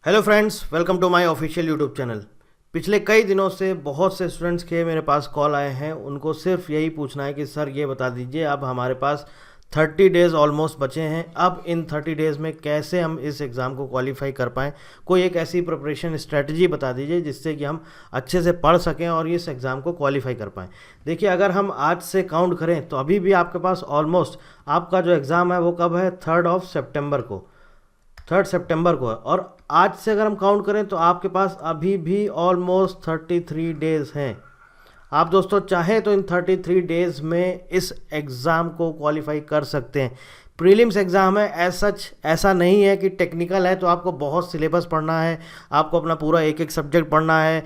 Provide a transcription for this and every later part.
Hello friends, welcome to my official YouTube channel. पिछले कई दिनों से बहुत से स्टूडेंट्स के मेरे पास कॉल आए हैं। उनको सिर्फ यही पूछना है कि सर ये बता दीजिए, अब हमारे पास 30 डेज़ ऑलमोस्ट बचे हैं। अब इन 30 डेज़ में कैसे हम इस एग्ज़ाम को क्वालिफाई कर पाएँ। कोई एक ऐसी प्रिपरेशन स्ट्रेटजी बता दीजिए जिससे कि हम अच्छे से पढ़ सकें और इस एग्ज़ाम को क्वालिफाई कर पाएँ। देखिए, अगर हम आज से काउंट करें तो अभी भी आपके पास ऑलमोस्ट आपका जो एग्ज़ाम है वो कब है, 3 सितंबर को, 3 सितंबर को है। और आज से अगर हम काउंट करें तो आपके पास अभी भी ऑलमोस्ट 33 डेज़ हैं। आप दोस्तों चाहें तो इन 33 डेज़ में इस एग्ज़ाम को क्वालिफाई कर सकते हैं। प्रीलिम्स एग्ज़ाम है, ऐसा नहीं है कि टेक्निकल है तो आपको बहुत सिलेबस पढ़ना है, आपको अपना पूरा एक एक सब्जेक्ट पढ़ना है,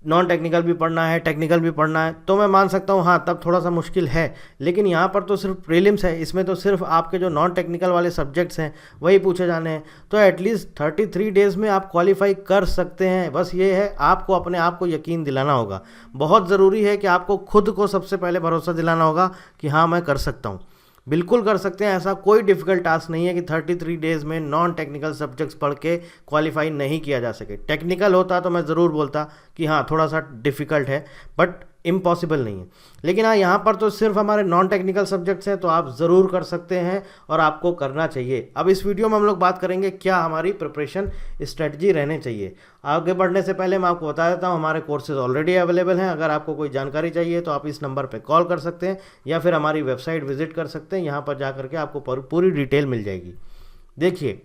नॉन टेक्निकल भी पढ़ना है, टेक्निकल भी पढ़ना है। तो मैं मान सकता हूँ हाँ, तब थोड़ा सा मुश्किल है। लेकिन यहाँ पर तो सिर्फ प्रीलिम्स है, इसमें तो सिर्फ आपके जो नॉन टेक्निकल वाले सब्जेक्ट्स हैं वही पूछे जाने हैं। तो एटलीस्ट 33 डेज़ में आप क्वालिफाई कर सकते हैं। बस ये है, आपको अपने आप को यकीन दिलाना होगा। बहुत ज़रूरी है कि आपको खुद को सबसे पहले भरोसा दिलाना होगा कि हाँ, मैं कर सकता हूँ। बिल्कुल कर सकते हैं। ऐसा कोई डिफ़िकल्ट टास्क नहीं है कि 33 डेज़ में नॉन टेक्निकल सब्जेक्ट्स पढ़ के क्वालिफाई नहीं किया जा सके। टेक्निकल होता तो मैं ज़रूर बोलता कि हाँ, थोड़ा सा डिफ़िकल्ट है, बट इम्पॉसिबल नहीं है। लेकिन हाँ, यहाँ पर तो सिर्फ हमारे नॉन टेक्निकल सब्जेक्ट्स हैं, तो आप ज़रूर कर सकते हैं और आपको करना चाहिए। अब इस वीडियो में हम लोग बात करेंगे क्या हमारी प्रिपरेशन स्ट्रेटजी रहने चाहिए। आगे बढ़ने से पहले मैं आपको बता देता हूँ, हमारे कोर्सेज ऑलरेडी अवेलेबल हैं। अगर आपको कोई जानकारी चाहिए तो आप इस नंबर पर कॉल कर सकते हैं या फिर हमारी वेबसाइट विजिट कर सकते हैं। यहाँ पर जा करके आपको पूरी डिटेल मिल जाएगी। देखिए,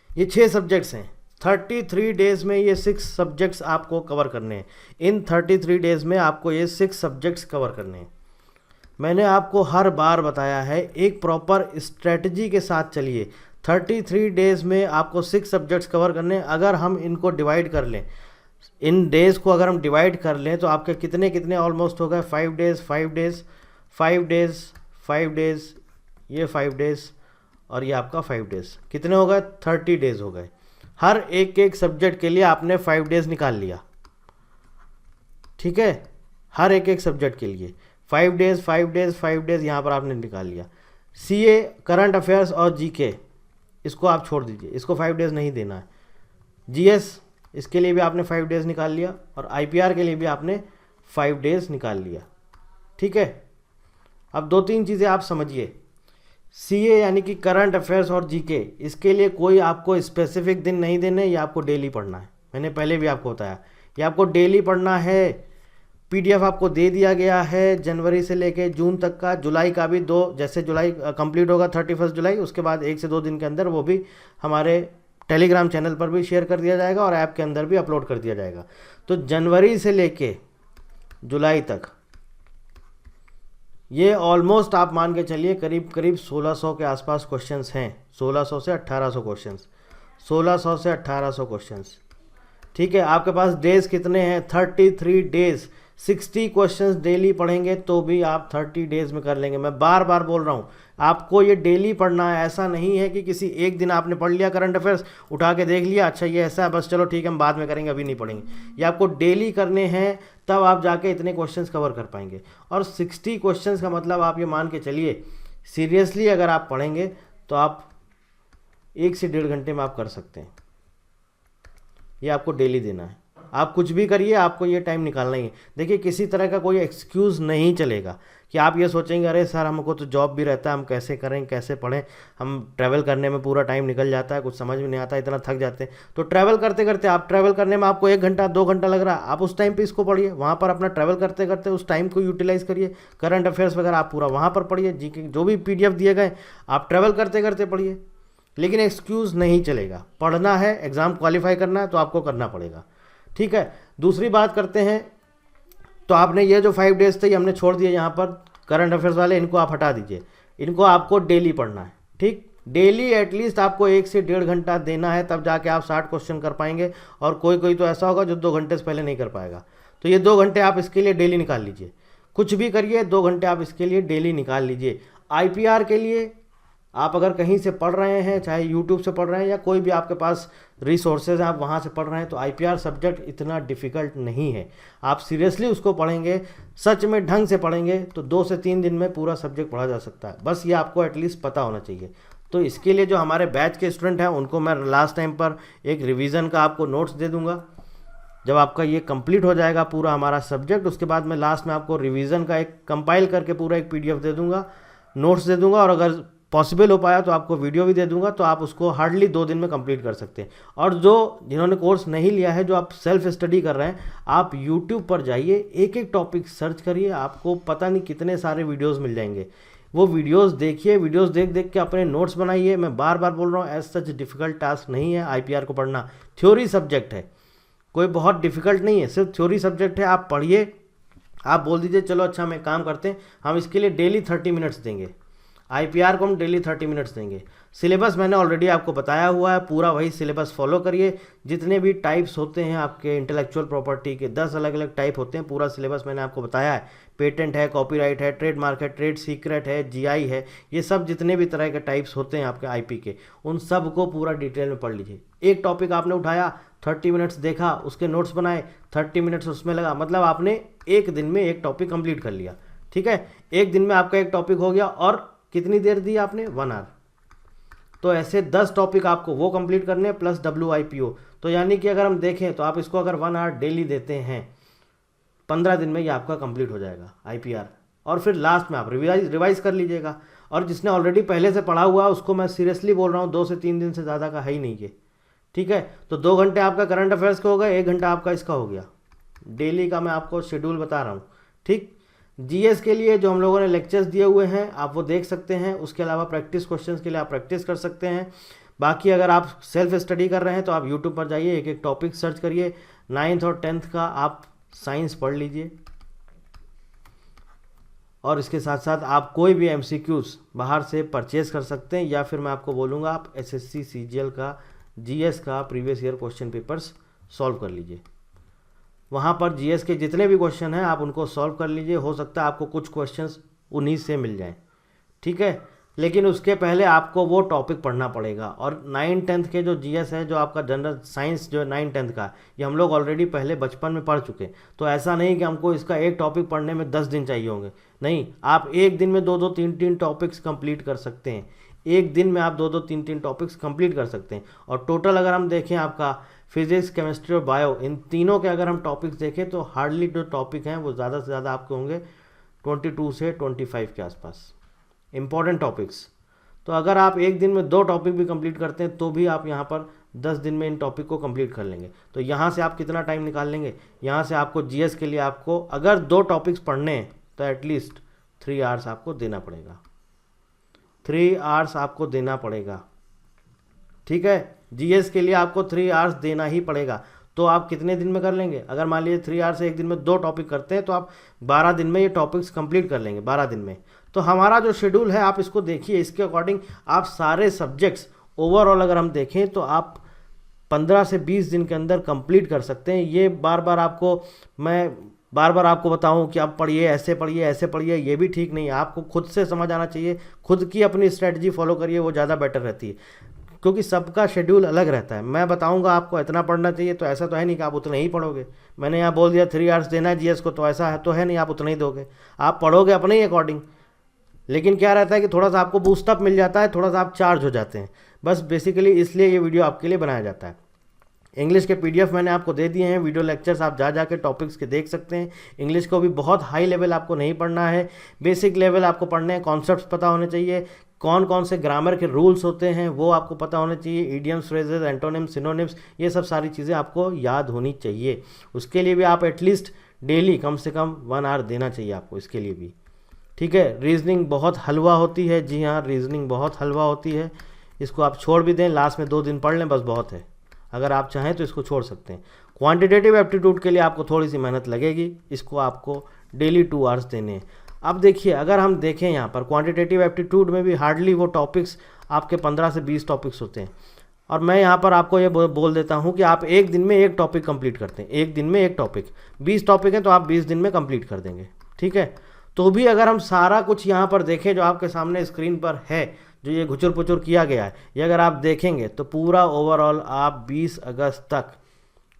ये 6 सब्जेक्ट्स हैं। 33 डेज़ में ये 6 सब्जेक्ट्स आपको कवर करने हैं। इन 33 डेज़ में आपको ये 6 सब्जेक्ट्स कवर करने हैं। मैंने आपको हर बार बताया है, एक प्रॉपर स्ट्रेटजी के साथ चलिए। 33 डेज़ में आपको 6 सब्जेक्ट्स कवर करने हैं। अगर हम इनको डिवाइड कर लें, इन डेज़ को अगर हम डिवाइड कर लें तो आपके कितने कितने ऑलमोस्ट हो गए, 5 डेज़ 5 डेज़ 5 डेज़ 5 डेज़, ये 5 डेज़ और ये आपका 5 डेज़, कितने हो गए, 30 डेज़ हो गए। हर एक एक सब्जेक्ट के लिए आपने 5 डेज़ निकाल लिया, ठीक है। हर एक एक सब्जेक्ट के लिए 5 डेज़ 5 डेज़ 5 डेज़ यहाँ पर आपने निकाल लिया। सीए, करंट अफेयर्स और जीके, इसको आप छोड़ दीजिए, इसको 5 डेज़ नहीं देना है। जीएस, इसके लिए भी आपने 5 डेज़ निकाल लिया और आईपीआर के लिए भी आपने 5 डेज़ निकाल लिया, ठीक है। अब 2-3 चीज़ें आप समझिए। सीए यानी कि करंट अफेयर्स और जीके, इसके लिए कोई आपको स्पेसिफिक दिन नहीं देने, ये आपको डेली पढ़ना है। मैंने पहले भी आपको बताया, ये आपको डेली पढ़ना है। पीडीएफ आपको दे दिया गया है जनवरी से लेके जून तक का, जुलाई का भी 2, जैसे जुलाई कंप्लीट होगा 31 जुलाई, उसके बाद 1 से 2 दिन के अंदर वो भी हमारे टेलीग्राम चैनल पर भी शेयर कर दिया जाएगा और ऐप के अंदर भी अपलोड कर दिया जाएगा। तो जनवरी से लेके जुलाई तक ये ऑलमोस्ट आप मान के चलिए करीब करीब 1600 के आसपास क्वेश्चंस हैं। 1600 से 1800 क्वेश्चंस, 1600 से 1800 क्वेश्चंस, ठीक है। आपके पास डेज़ कितने हैं, 33 डेज़। 60 क्वेश्चंस डेली पढ़ेंगे तो भी आप 30 डेज़ में कर लेंगे। मैं बार बार बोल रहा हूँ, आपको ये डेली पढ़ना है। ऐसा नहीं है कि किसी एक दिन आपने पढ़ लिया करंट अफेयर्स, उठा के देख लिया, अच्छा ये ऐसा है, बस चलो ठीक है हम बाद में करेंगे, अभी नहीं पढ़ेंगे। ये आपको डेली करने हैं, तब आप जाके इतने क्वेश्चंस कवर कर पाएंगे। और 60 क्वेश्चंस का मतलब आप ये मान के चलिए, सीरियसली अगर आप पढ़ेंगे तो आप 1 से 1.5 घंटे में आप कर सकते हैं। ये आपको डेली देना है। आप कुछ भी करिए, आपको ये टाइम निकालना ही है। देखिए, किसी तरह का कोई एक्सक्यूज़ नहीं चलेगा कि आप ये सोचेंगे अरे सर हमको तो जॉब भी रहता है, हम कैसे करें, कैसे पढ़ें, हम ट्रैवल करने में पूरा टाइम निकल जाता है, कुछ समझ में नहीं आता, इतना थक जाते हैं। तो ट्रैवल करते करते, आप ट्रैवल करने में आपको 1 घंटा 2 घंटा लग रहा है, आप उस टाइम पर इसको पढ़िए। वहाँ पर अपना ट्रैवल करते करते उस टाइम को यूटिलाइज़ करिए। करंट अफेयर्स वगैरह आप पूरा वहाँ पर पढ़िए, जीके जो भी PDF दिए गए आप ट्रैवल करते करते पढ़िए। लेकिन एक्सक्यूज़ नहीं चलेगा, पढ़ना है, एग्ज़ाम क्वालिफाई करना है तो आपको करना पड़ेगा, ठीक है। दूसरी बात करते हैं, तो आपने ये जो 5 डेज़ थे ये हमने छोड़ दिए, यहाँ पर करंट अफेयर्स वाले इनको आप हटा दीजिए। इनको आपको डेली पढ़ना है, ठीक। डेली एटलीस्ट आपको 1 से 1.5 घंटा देना है, तब जाके आप 60 क्वेश्चन कर पाएंगे। और कोई कोई तो ऐसा होगा जो 2 घंटे से पहले नहीं कर पाएगा। तो ये 2 घंटे आप इसके लिए डेली निकाल लीजिए। कुछ भी करिए, 2 घंटे आप इसके लिए डेली निकाल लीजिए। आईपीआर के लिए आप अगर कहीं से पढ़ रहे हैं, चाहे यूट्यूब से पढ़ रहे हैं या कोई भी आपके पास रिसोर्सेज हैं, आप वहाँ से पढ़ रहे हैं, तो आईपीआर सब्जेक्ट इतना डिफ़िकल्ट नहीं है। आप सीरियसली उसको पढ़ेंगे, सच में ढंग से पढ़ेंगे, तो 2 से 3 दिन में पूरा सब्जेक्ट पढ़ा जा सकता है। बस ये आपको एटलीस्ट पता होना चाहिए। तो इसके लिए जो हमारे बैच के स्टूडेंट हैं उनको मैं लास्ट टाइम पर एक रिवीजन का आपको नोट्स दे दूंगा। जब आपका ये कंप्लीट हो जाएगा पूरा हमारा सब्जेक्ट, उसके बाद मैं लास्ट में आपको रिवीजन का एक कंपाइल करके पूरा एक पीडीएफ दे दूंगा, नोट्स दे दूंगा, और अगर पॉसिबल हो पाया तो आपको वीडियो भी दे दूंगा, तो आप उसको हार्डली 2 दिन में कंप्लीट कर सकते हैं। और जिन्होंने कोर्स नहीं लिया है, जो आप सेल्फ स्टडी कर रहे हैं, आप यूट्यूब पर जाइए, एक एक टॉपिक सर्च करिए, आपको पता नहीं कितने सारे वीडियोस मिल जाएंगे। वो वीडियोस देखिए, वीडियोस देख देख के अपने नोट्स बनाइए। मैं बार बार बोल रहा हूँ, एज सच डिफिकल्ट टास्क नहीं है आईपीआर को पढ़ना, थ्योरी सब्जेक्ट है, कोई बहुत डिफिकल्ट नहीं है, सिर्फ थ्योरी सब्जेक्ट है। आप पढ़िए, आप बोल दीजिए चलो अच्छा हम एक काम करते हैं, हम इसके लिए डेली 30 मिनट्स देंगे, आईपीआर को हम डेली 30 मिनट्स देंगे। सिलेबस मैंने ऑलरेडी आपको बताया हुआ है, पूरा वही सिलेबस फॉलो करिए। जितने भी टाइप्स होते हैं आपके इंटेलेक्चुअल प्रॉपर्टी के, 10 अलग अलग टाइप होते हैं, पूरा सिलेबस मैंने आपको बताया है। पेटेंट है, कॉपीराइट है, ट्रेडमार्क है, ट्रेड सीक्रेट है, जीआई है, ये सब जितने भी तरह के टाइप्स होते हैं आपके आईपी के, उन सब को पूरा डिटेल में पढ़ लीजिए। एक टॉपिक आपने उठाया, 30 मिनट्स देखा, उसके नोट्स बनाए, 30 मिनट्स उसमें लगा, मतलब आपने एक दिन में एक टॉपिक कंप्लीट कर लिया। ठीक है, एक दिन में आपका एक टॉपिक हो गया, और कितनी देर दी आपने? 1 आवर। तो ऐसे 10 टॉपिक आपको वो कंप्लीट करने हैं, प्लस WIPO। तो यानी कि अगर हम देखें तो आप इसको अगर 1 आवर डेली देते हैं, 15 दिन में ये आपका कंप्लीट हो जाएगा आईपीआर। और फिर लास्ट में आप रिवाइज कर लीजिएगा। और जिसने ऑलरेडी पहले से पढ़ा हुआ है उसको मैं सीरियसली बोल रहा हूँ, 2 से 3 दिन से ज़्यादा का है ही नहीं ये। ठीक है, तो 2 घंटे आपका करंट अफेयर्स का हो गया, 1 घंटा आपका इसका हो गया। डेली का मैं आपको शेड्यूल बता रहा हूँ। ठीक, जीएस के लिए जो हम लोगों ने लेक्चर्स दिए हुए हैं आप वो देख सकते हैं। उसके अलावा प्रैक्टिस क्वेश्चंस के लिए आप प्रैक्टिस कर सकते हैं। बाकी अगर आप सेल्फ स्टडी कर रहे हैं तो आप यूट्यूब पर जाइए, एक एक टॉपिक सर्च करिए। 9th और 10th का आप साइंस पढ़ लीजिए, और इसके साथ साथ आप कोई भी MCQs बाहर से परचेज कर सकते हैं, या फिर मैं आपको बोलूँगा आप SSC CGL का, GS का previous year question papers solve कर लीजिए। वहाँ पर GS के जितने भी क्वेश्चन हैं आप उनको सॉल्व कर लीजिए। हो सकता है आपको कुछ क्वेश्चंस उन्हीं से मिल जाएं। ठीक है, लेकिन उसके पहले आपको वो टॉपिक पढ़ना पड़ेगा। और 9th 10th के जो GS है, जो आपका जनरल साइंस जो 9th 10th का, ये हम लोग ऑलरेडी पहले बचपन में पढ़ चुके हैं। तो ऐसा नहीं कि हमको इसका एक टॉपिक पढ़ने में 10 दिन चाहिए होंगे, नहीं, आप एक दिन में 2-2 3-3 टॉपिक्स कंप्लीट कर सकते हैं। एक दिन में आप 2-2 3-3 टॉपिक्स कंप्लीट कर सकते हैं। और टोटल अगर हम देखें आपका फिजिक्स, केमिस्ट्री और बायो, इन तीनों के अगर हम टॉपिक्स देखें तो हार्डली जो टॉपिक हैं वो ज़्यादा से ज़्यादा आपके होंगे 22 से 25 के आसपास इंपॉर्टेंट टॉपिक्स। तो अगर आप एक दिन में 2 टॉपिक भी कंप्लीट करते हैं तो भी आप यहाँ पर 10 दिन में इन टॉपिक को कंप्लीट कर लेंगे। तो यहाँ से आप कितना टाइम निकाल लेंगे? यहाँ से आपको GS के लिए आपको अगर 2 टॉपिक्स पढ़ने हैं तो एटलीस्ट 3 आवर्स आपको देना पड़ेगा, 3 आवर्स आपको देना पड़ेगा। ठीक है, GS के लिए आपको 3 आवर्स देना ही पड़ेगा। तो आप कितने दिन में कर लेंगे? अगर मान लीजिए 3 आवर्स से एक दिन में 2 टॉपिक करते हैं तो आप 12 दिन में ये टॉपिक्स कंप्लीट कर लेंगे, 12 दिन में। तो हमारा जो शेड्यूल है आप इसको देखिए, इसके अकॉर्डिंग आप सारे सब्जेक्ट्स ओवरऑल अगर हम देखें तो आप 15 से 20 दिन के अंदर कंप्लीट कर सकते हैं। ये बार बार आपको बताऊं कि आप पढ़िए, ऐसे पढ़िए, ऐसे पढ़िए, ये भी ठीक नहीं है। आपको खुद से समझ आना चाहिए, खुद की अपनी स्ट्रेटजी फॉलो करिए, वो ज़्यादा बेटर रहती है, क्योंकि सबका शेड्यूल अलग रहता है। मैं बताऊंगा आपको इतना पढ़ना चाहिए, तो ऐसा तो है नहीं कि आप उतना ही पढ़ोगे। मैंने यहाँ बोल दिया 3 आवर्स देना है GS को, तो ऐसा है तो है नहीं आप उतना ही दोगे, आप पढ़ोगे अपने ही अकॉर्डिंग। लेकिन क्या रहता है कि थोड़ा सा आपको बूस्टअप मिल जाता है, थोड़ा सा आप चार्ज हो जाते हैं, बस बेसिकली इसलिए ये वीडियो आपके लिए बनाया जाता है। इंग्लिश के PDF मैंने आपको दे दिए हैं, वीडियो लेक्चर्स आप जा के टॉपिक्स के देख सकते हैं। इंग्लिश को भी बहुत हाई लेवल आपको नहीं पढ़ना है, बेसिक लेवल आपको पढ़ने हैं। कॉन्सेप्ट्स पता होने चाहिए, कौन कौन से ग्रामर के रूल्स होते हैं वो आपको पता होने चाहिए, इडियम्स, फ्रेजेस, एंटोनिम्स, सिनोनिम्स, ये सब सारी चीज़ें आपको याद होनी चाहिए। उसके लिए भी आप एटलीस्ट डेली कम से कम 1 आवर देना चाहिए आपको, इसके लिए भी। ठीक है, रीजनिंग बहुत हलवा होती है, जी हाँ, रीजनिंग बहुत हलवा होती है। इसको आप छोड़ भी दें, लास्ट में 2 दिन पढ़ लें, बस बहुत है। अगर आप चाहें तो इसको छोड़ सकते हैं। क्वांटिटेटिव एप्टीट्यूड के लिए आपको थोड़ी सी मेहनत लगेगी, इसको आपको डेली 2 आवर्स देने हैं। अब देखिए, अगर हम देखें यहाँ पर क्वांटिटेटिव एप्टीट्यूड में भी हार्डली वो टॉपिक्स आपके 15 से 20 टॉपिक्स होते हैं। और मैं यहाँ पर आपको ये बोल देता हूँ कि आप एक दिन में एक टॉपिक कंप्लीट करते हैं, एक दिन में एक टॉपिक, 20 टॉपिक हैं तो आप 20 दिन में कंप्लीट कर देंगे। ठीक है, तो भी अगर हम सारा कुछ यहाँ पर देखें जो आपके सामने स्क्रीन पर है, जो ये घुचुर पुचुर किया गया है, ये अगर आप देखेंगे तो पूरा ओवरऑल आप 20 अगस्त तक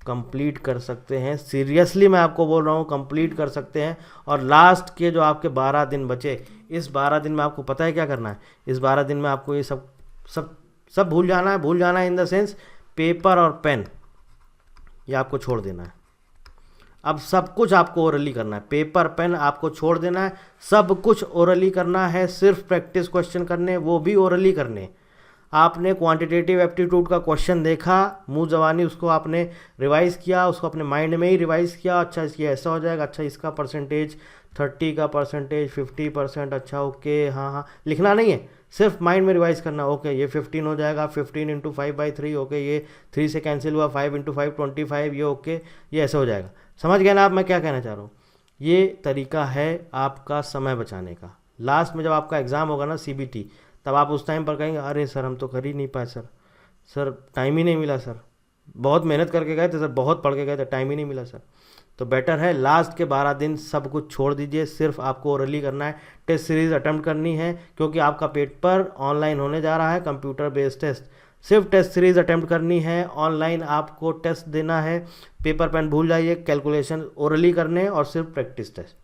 कंप्लीट कर सकते हैं। सीरियसली मैं आपको बोल रहा हूँ, कंप्लीट कर सकते हैं। और लास्ट के जो आपके 12 दिन बचे, इस 12 दिन में आपको पता है क्या करना है? इस 12 दिन में आपको ये सब सब सब भूल जाना है इन द सेंस पेपर और पेन ये आपको छोड़ देना है। अब सब कुछ आपको ओरली करना है, पेपर पेन आपको छोड़ देना है, सब कुछ ओरली करना है, सिर्फ प्रैक्टिस क्वेश्चन करने, वो भी ओरली करने। आपने क्वांटिटेटिव एप्टीट्यूड का क्वेश्चन देखा, मुंह जबानी उसको आपने रिवाइज किया, उसको अपने माइंड में ही रिवाइज किया, अच्छा इसकी ऐसा हो जाएगा, अच्छा इसका परसेंटेज 30 का परसेंटेज 50%, अच्छा ओके हाँ हाँ, लिखना नहीं है, सिर्फ माइंड में रिवाइज करना। ओके ये 15 हो जाएगा, 15 इंटू 5/3, ओके ये 3 से कैंसिल हुआ, 5 इंटू 5 25, ये ओके ये ऐसे हो जाएगा। समझ गए ना आप मैं क्या कहना चाह रहा हूँ? ये तरीका है आपका समय बचाने का। लास्ट में जब आपका एग्ज़ाम होगा ना CBT, तब आप उस टाइम पर कहेंगे अरे सर हम तो कर ही नहीं पाए सर टाइम ही नहीं मिला सर, बहुत मेहनत करके गए थे सर, बहुत पढ़ के गए थे, टाइम ही नहीं मिला सर। तो बेटर है लास्ट के 12 दिन सब कुछ छोड़ दीजिए, सिर्फ आपको ओरली करना है, टेस्ट सीरीज अटेम्प्ट करनी है, क्योंकि आपका पेपर ऑनलाइन होने जा रहा है, कंप्यूटर बेस्ड टेस्ट। सिर्फ टेस्ट सीरीज अटेम्प्ट करनी है, ऑनलाइन आपको टेस्ट देना है, पेपर पेन भूल जाइए, कैलकुलेशन ओरली करने और सिर्फ प्रैक्टिस टेस्ट।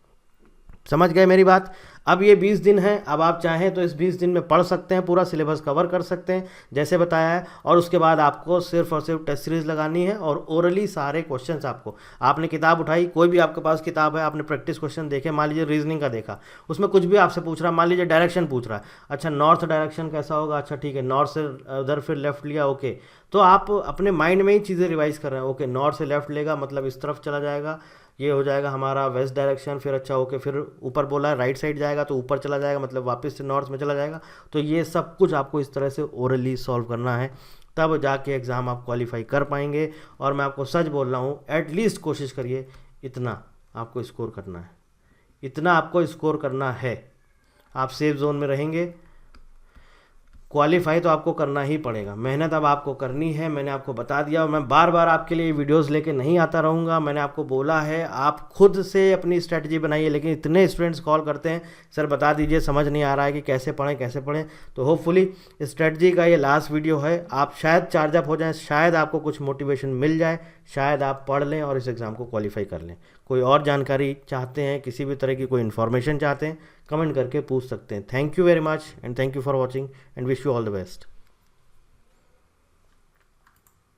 समझ गए मेरी बात? अब ये 20 दिन है, अब आप चाहें तो इस 20 दिन में पढ़ सकते हैं, पूरा सिलेबस कवर कर सकते हैं जैसे बताया है, और उसके बाद आपको सिर्फ और सिर्फ टेस्ट सीरीज लगानी है और ओरली सारे क्वेश्चंस आपको, आपने किताब उठाई, कोई भी आपके पास किताब है, आपने प्रैक्टिस क्वेश्चन देखे, मान लीजिए रीजनिंग का देखा, उसमें कुछ भी आपसे पूछ रहा है, मान लीजिए डायरेक्शन पूछ रहा है, अच्छा नॉर्थ डायरेक्शन कैसा होगा, अच्छा ठीक है नॉर्थ से उधर फिर लेफ्ट लिया, ओके, तो आप अपने माइंड में ही चीज़ें रिवाइज कर रहे हैं, ओके नॉर्थ से लेफ्ट लेगा मतलब इस तरफ चला जाएगा, ये हो जाएगा हमारा वेस्ट डायरेक्शन, फिर अच्छा ओके फिर ऊपर बोला है राइट साइड जाएगा तो ऊपर चला जाएगा मतलब वापस से नॉर्थ में चला जाएगा। तो ये सब कुछ आपको इस तरह से ओरली सॉल्व करना है, तब जाके एग्ज़ाम आप क्वालिफाई कर पाएंगे। और मैं आपको सच बोल रहा हूँ, एटलीस्ट कोशिश करिए इतना आपको स्कोर करना है, इतना आपको स्कोर करना है, आप सेफ जोन में रहेंगे। क्वालिफाई तो आपको करना ही पड़ेगा, मेहनत अब आपको करनी है, मैंने आपको बता दिया। और मैं बार बार आपके लिए वीडियोस लेके नहीं आता रहूँगा, मैंने आपको बोला है आप खुद से अपनी स्ट्रेटजी बनाइए, लेकिन इतने स्टूडेंट्स कॉल करते हैं सर बता दीजिए, समझ नहीं आ रहा है कि कैसे पढ़ें। तो होपफुली स्ट्रेटजी का ये लास्ट वीडियो है, आप शायद चार्जअप हो जाएँ, शायद आपको कुछ मोटिवेशन मिल जाए, शायद आप पढ़ लें और इस एग्ज़ाम को क्वालिफाई कर लें। कोई और जानकारी चाहते हैं, किसी भी तरह की कोई इन्फॉर्मेशन चाहते हैं, कमेंट करके पूछ सकते हैं। Thank you very much and thank you for watching and wish you all the best.